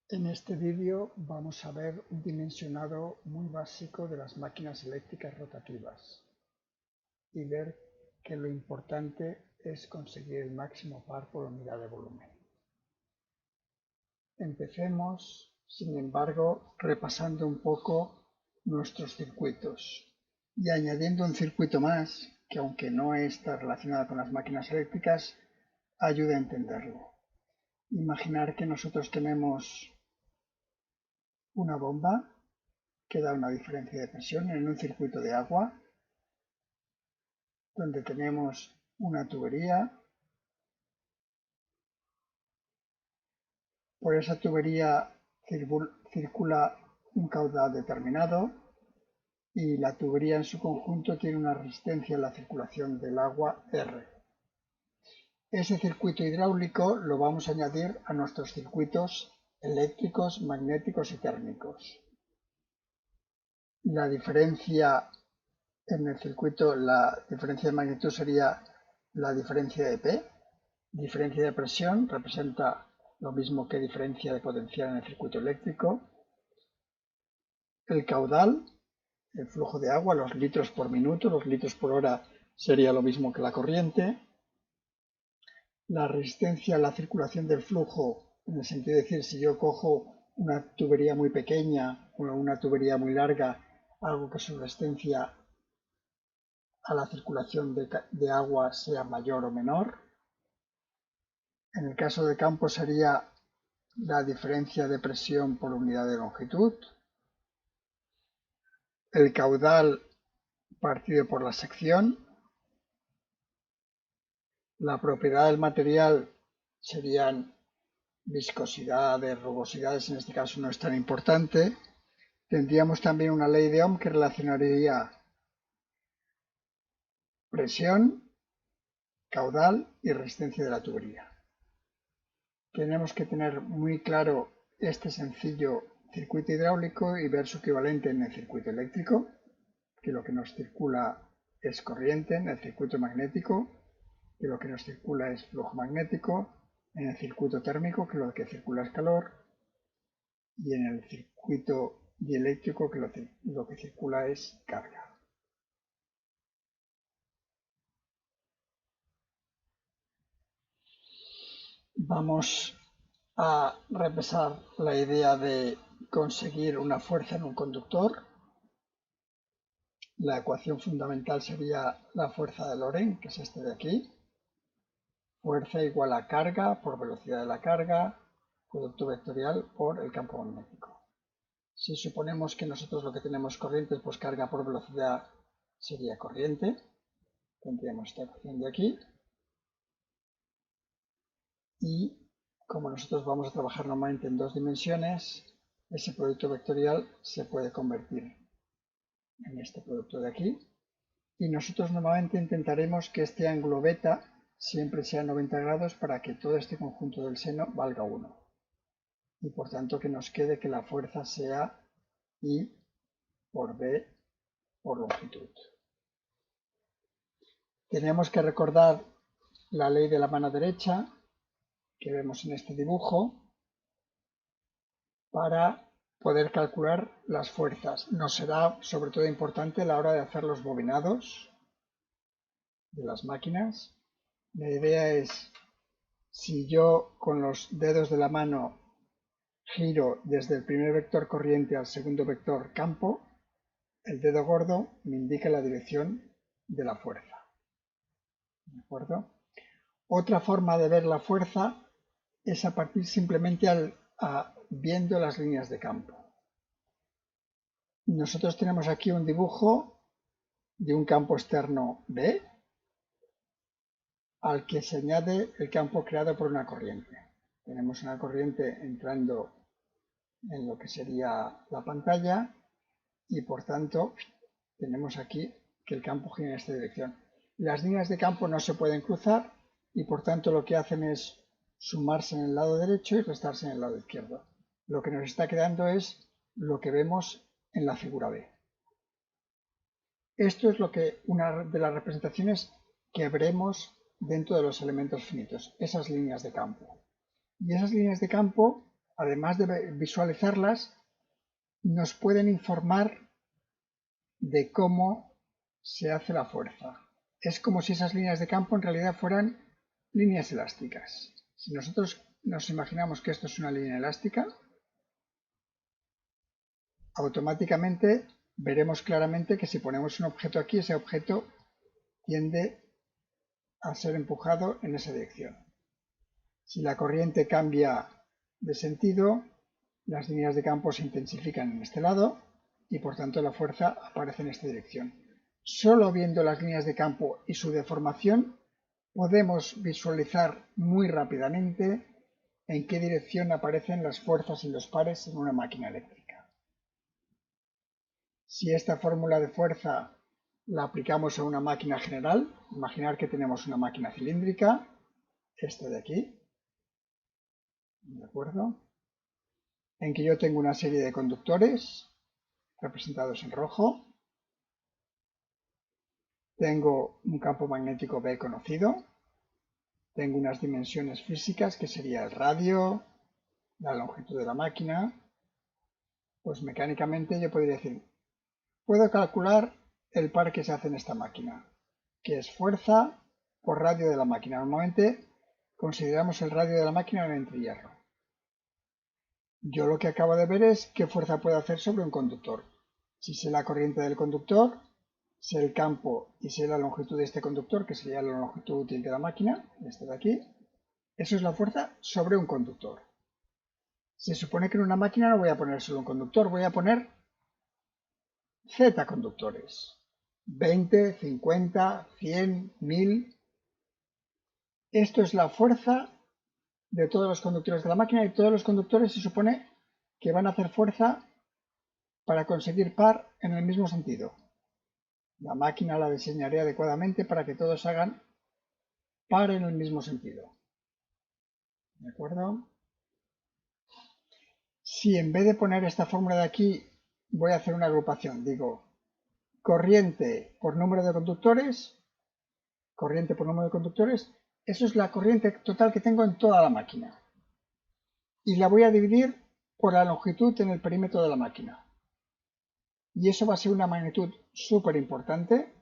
En este vídeo vamos a ver un dimensionado muy básico de las máquinas eléctricas rotativas y ver que lo importante es conseguir el máximo par por unidad de volumen. Empecemos, sin embargo, repasando un poco nuestros circuitos y añadiendo un circuito más que, aunque no está relacionado con las máquinas eléctricas, ayuda a entenderlo. Imaginar que nosotros tenemos una bomba que da una diferencia de presión en un circuito de agua, donde tenemos una tubería. Por esa tubería circula un caudal determinado y la tubería en su conjunto tiene una resistencia en la circulación del agua R. Ese circuito hidráulico lo vamos a añadir a nuestros circuitos eléctricos, magnéticos y térmicos. La diferencia en el circuito, la diferencia de magnitud sería la diferencia de P. Diferencia de presión representa lo mismo que diferencia de potencial en el circuito eléctrico. El caudal, el flujo de agua, los litros por minuto, los litros por hora sería lo mismo que la corriente. La resistencia a la circulación del flujo, en el sentido de decir, si yo cojo una tubería muy pequeña o una tubería muy larga, algo que su resistencia a la circulación de agua sea mayor o menor. En el caso de campo sería la diferencia de presión por unidad de longitud. El caudal partido por la sección. La propiedad del material serían viscosidades, rugosidades, en este caso no es tan importante. Tendríamos también una ley de Ohm que relacionaría presión, caudal y resistencia de la tubería. Tenemos que tener muy claro este sencillo circuito hidráulico y ver su equivalente en el circuito eléctrico, que lo que nos circula es corriente, en el circuito magnético, que lo que nos circula es flujo magnético, en el circuito térmico, que lo que circula es calor, y en el circuito dieléctrico, que lo que circula es carga. Vamos a repasar la idea de conseguir una fuerza en un conductor. La ecuación fundamental sería la fuerza de Lorentz, que es este de aquí. Fuerza igual a carga por velocidad de la carga, producto vectorial por el campo magnético. Si suponemos que nosotros lo que tenemos corriente, pues carga por velocidad sería corriente. Tendríamos esta ecuación de aquí. Y como nosotros vamos a trabajar normalmente en dos dimensiones, ese producto vectorial se puede convertir en este producto de aquí. Y nosotros normalmente intentaremos que este ángulo beta siempre sea 90 grados para que todo este conjunto del seno valga 1. Y por tanto que nos quede que la fuerza sea I por B por longitud. Tenemos que recordar la ley de la mano derecha que vemos en este dibujo para poder calcular las fuerzas. Nos será sobre todo importante a la hora de hacer los bobinados de las máquinas. La idea es, si yo con los dedos de la mano giro desde el primer vector corriente al segundo vector campo, el dedo gordo me indica la dirección de la fuerza. ¿De acuerdo? Otra forma de ver la fuerza es a partir simplemente viendo las líneas de campo. Nosotros tenemos aquí un dibujo de un campo externo B al que se añade el campo creado por una corriente. Tenemos una corriente entrando en lo que sería la pantalla y por tanto tenemos aquí que el campo gira en esta dirección. Las líneas de campo no se pueden cruzar y por tanto lo que hacen es sumarse en el lado derecho y restarse en el lado izquierdo. Lo que nos está quedando es lo que vemos en la figura B. Esto es una de las representaciones que veremos dentro de los elementos finitos, esas líneas de campo. Y esas líneas de campo además de visualizarlas, nos pueden informar de cómo se hace la fuerza. Es como si esas líneas de campo en realidad fueran líneas elásticas. Si nosotros nos imaginamos que esto es una línea elástica, automáticamente veremos claramente que si ponemos un objeto aquí, ese objeto tiende a ser empujado en esa dirección. Si la corriente cambia de sentido, las líneas de campo se intensifican en este lado y por tanto la fuerza aparece en esta dirección. Solo viendo las líneas de campo y su deformación podemos visualizar muy rápidamente en qué dirección aparecen las fuerzas y los pares en una máquina eléctrica. Si esta fórmula de fuerza la aplicamos a una máquina general, imaginar que tenemos una máquina cilíndrica, esta de aquí, ¿de acuerdo? En que yo tengo una serie de conductores representados en rojo, tengo un campo magnético B conocido, tengo unas dimensiones físicas que sería el radio, la longitud de la máquina, pues mecánicamente yo podría decir, puedo calcular el par que se hace en esta máquina, que es fuerza por radio de la máquina. Normalmente consideramos el radio de la máquina un entrehierro. Yo lo que acabo de ver es qué fuerza puede hacer sobre un conductor. Si sé la corriente del conductor, sé el campo y sé la longitud de este conductor, que sería la longitud útil de la máquina, este de aquí, eso es la fuerza sobre un conductor. Se supone que en una máquina no voy a poner solo un conductor, voy a poner Z conductores. 20, 50, 100, 1000. Esto es la fuerza de todos los conductores de la máquina y todos los conductores se supone que van a hacer fuerza para conseguir par en el mismo sentido. La máquina la diseñaré adecuadamente para que todos hagan par en el mismo sentido. ¿De acuerdo? Si en vez de poner esta fórmula de aquí voy a hacer una agrupación, digo corriente por número de conductores, eso es la corriente total que tengo en toda la máquina. Y la voy a dividir por la longitud en el perímetro de la máquina. Y eso va a ser una magnitud súper importante,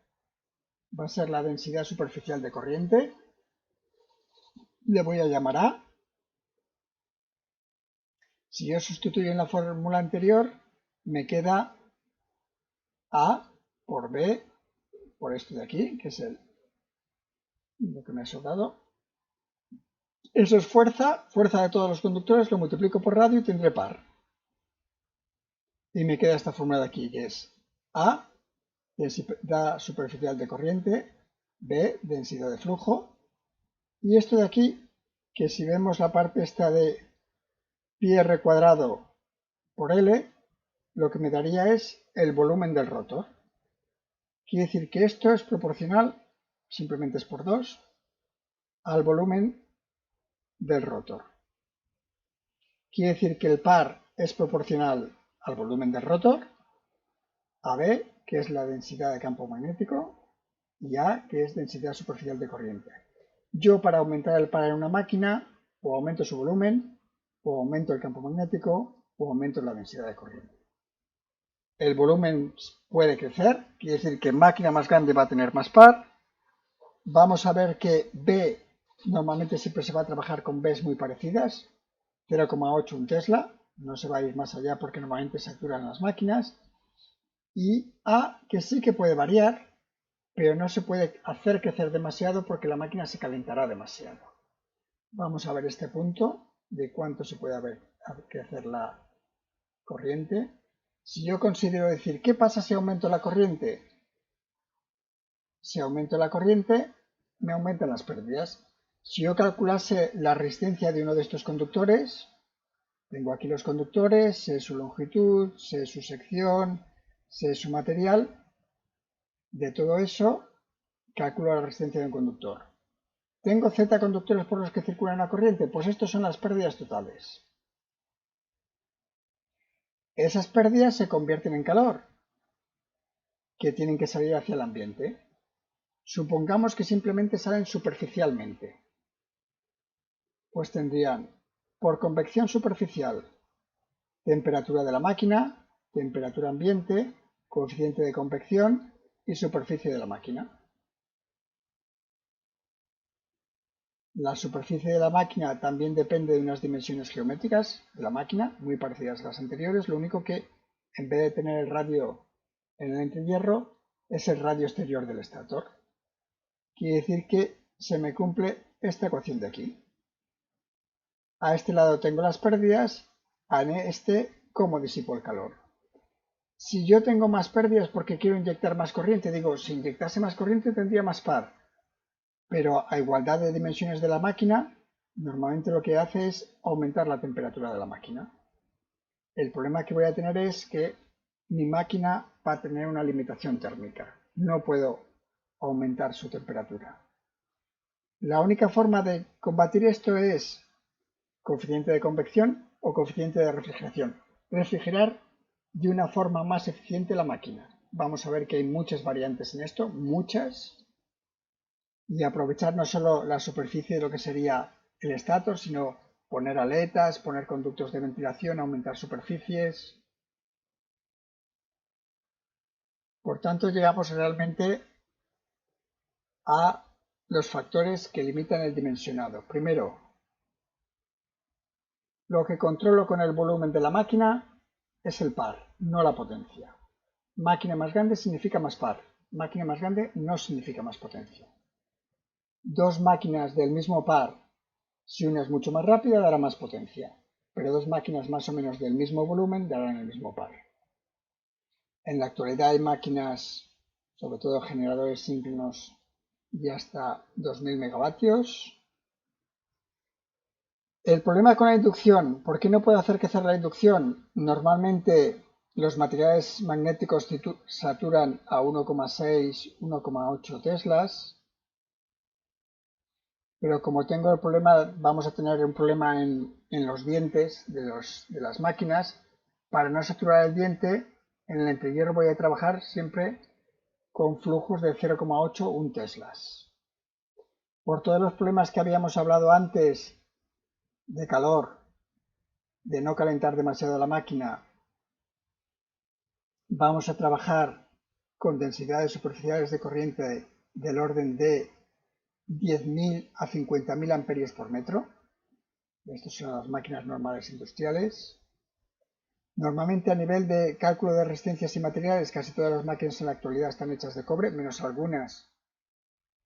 va a ser la densidad superficial de corriente, le voy a llamar A. Si yo sustituyo en la fórmula anterior, me queda A por B, por esto de aquí, que es lo que me ha sobrado. Eso es fuerza de todos los conductores, lo multiplico por radio y tendré par. Y me queda esta fórmula de aquí, que es A, densidad superficial de corriente, B, densidad de flujo, y esto de aquí, que si vemos la parte esta de pi r cuadrado por L, lo que me daría es el volumen del rotor. Quiere decir que esto es proporcional, simplemente es por 2, al volumen del rotor. Quiere decir que el par es proporcional al volumen del rotor, a B, que es la densidad de campo magnético, y A, que es densidad superficial de corriente. Yo para aumentar el par en una máquina, o aumento su volumen, o aumento el campo magnético, o aumento la densidad de corriente. El volumen puede crecer, quiere decir que máquina más grande va a tener más par. Vamos a ver que B normalmente siempre se va a trabajar con Bs muy parecidas, 0,8 un Tesla, no se va a ir más allá porque normalmente saturan las máquinas. Y A, que sí que puede variar, pero no se puede hacer crecer demasiado porque la máquina se calentará demasiado. Vamos a ver este punto de cuánto se puede crecer la corriente. Si yo considero decir, ¿qué pasa si aumento la corriente? Si aumento la corriente, me aumentan las pérdidas. Si yo calculase la resistencia de uno de estos conductores, tengo aquí los conductores, sé su longitud, sé su sección, sé su material. De todo eso, calculo la resistencia de un conductor. ¿Tengo Z conductores por los que circula una corriente? Pues estos son las pérdidas totales. Esas pérdidas se convierten en calor, que tienen que salir hacia el ambiente. Supongamos que simplemente salen superficialmente. Pues tendrían por convección superficial, temperatura de la máquina, temperatura ambiente, coeficiente de convección y superficie de la máquina. La superficie de la máquina también depende de unas dimensiones geométricas de la máquina, muy parecidas a las anteriores, lo único que en vez de tener el radio en el entrehierro, es el radio exterior del estator. Quiere decir que se me cumple esta ecuación de aquí. A este lado tengo las pérdidas, a este cómo disipo el calor. Si yo tengo más pérdidas porque quiero inyectar más corriente, digo, si inyectase más corriente tendría más par. Pero a igualdad de dimensiones de la máquina, normalmente lo que hace es aumentar la temperatura de la máquina. El problema que voy a tener es que mi máquina va a tener una limitación térmica. No puedo aumentar su temperatura. La única forma de combatir esto es coeficiente de convección o coeficiente de refrigeración. Refrigerar de una forma más eficiente la máquina. Vamos a ver que hay muchas variantes en esto, muchas. Y aprovechar no solo la superficie de lo que sería el estator, sino poner aletas, poner conductos de ventilación, aumentar superficies. Por tanto, llegamos realmente a los factores que limitan el dimensionado. Primero, lo que controlo con el volumen de la máquina es el par, no la potencia. Máquina más grande significa más par. Máquina más grande no significa más potencia. Dos máquinas del mismo par, si una es mucho más rápida, dará más potencia. Pero dos máquinas más o menos del mismo volumen darán el mismo par. En la actualidad hay máquinas, sobre todo generadores síncronos, de hasta 2000 megavatios. El problema con la inducción, ¿por qué no puedo hacer crecer la inducción? Normalmente los materiales magnéticos saturan a 1,6, 1,8 teslas, pero como tengo el problema, vamos a tener un problema en los dientes de las máquinas. Para no saturar el diente, en el entrehierro voy a trabajar siempre con flujos de 0,8, 1 teslas. Por todos los problemas que habíamos hablado antes, de calor, de no calentar demasiado la máquina, vamos a trabajar con densidades superficiales de corriente del orden de 10.000 a 50.000 amperios por metro. Estas son las máquinas normales industriales. Normalmente a nivel de cálculo de resistencias y materiales, casi todas las máquinas en la actualidad están hechas de cobre, menos algunas.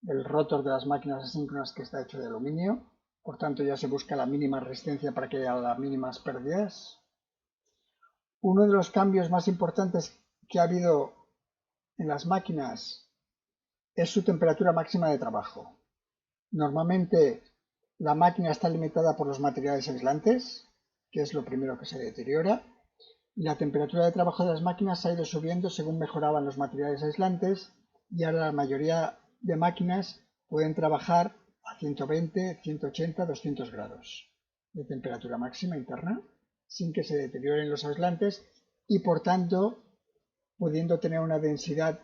El rotor de las máquinas asíncronas que está hecho de aluminio. Por tanto, ya se busca la mínima resistencia para que haya las mínimas pérdidas. Uno de los cambios más importantes que ha habido en las máquinas es su temperatura máxima de trabajo. Normalmente la máquina está limitada por los materiales aislantes, que es lo primero que se deteriora, y la temperatura de trabajo de las máquinas ha ido subiendo según mejoraban los materiales aislantes, y ahora la mayoría de máquinas pueden trabajar a 120, 180, 200 grados de temperatura máxima interna, sin que se deterioren los aislantes y por tanto pudiendo tener una densidad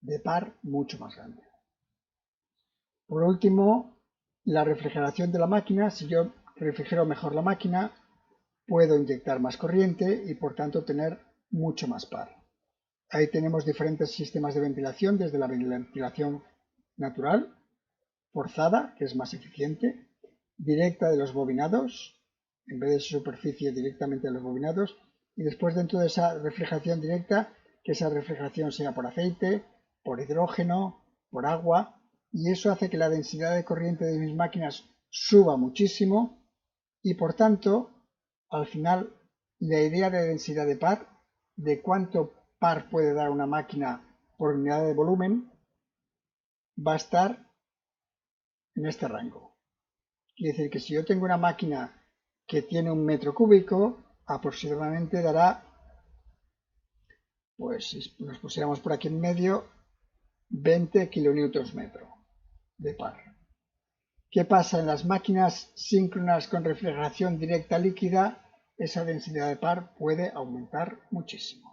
de par mucho más grande. Por último, la refrigeración de la máquina. Si yo refrigero mejor la máquina, puedo inyectar más corriente y por tanto tener mucho más par. Ahí tenemos diferentes sistemas de ventilación, desde la ventilación natural, forzada, que es más eficiente, directa de los bobinados, en vez de superficie directamente de los bobinados, y después dentro de esa refrigeración directa, que esa refrigeración sea por aceite, por hidrógeno, por agua, y eso hace que la densidad de corriente de mis máquinas suba muchísimo y por tanto, al final, la idea de densidad de par, de cuánto par puede dar una máquina por unidad de volumen, va a estar en este rango. Quiere decir que si yo tengo una máquina que tiene 1 metro cúbico, aproximadamente dará, pues si nos pusiéramos por aquí en medio, 20 kilonewtons metro de par. ¿Qué pasa? En las máquinas síncronas con refrigeración directa líquida, esa densidad de par puede aumentar muchísimo.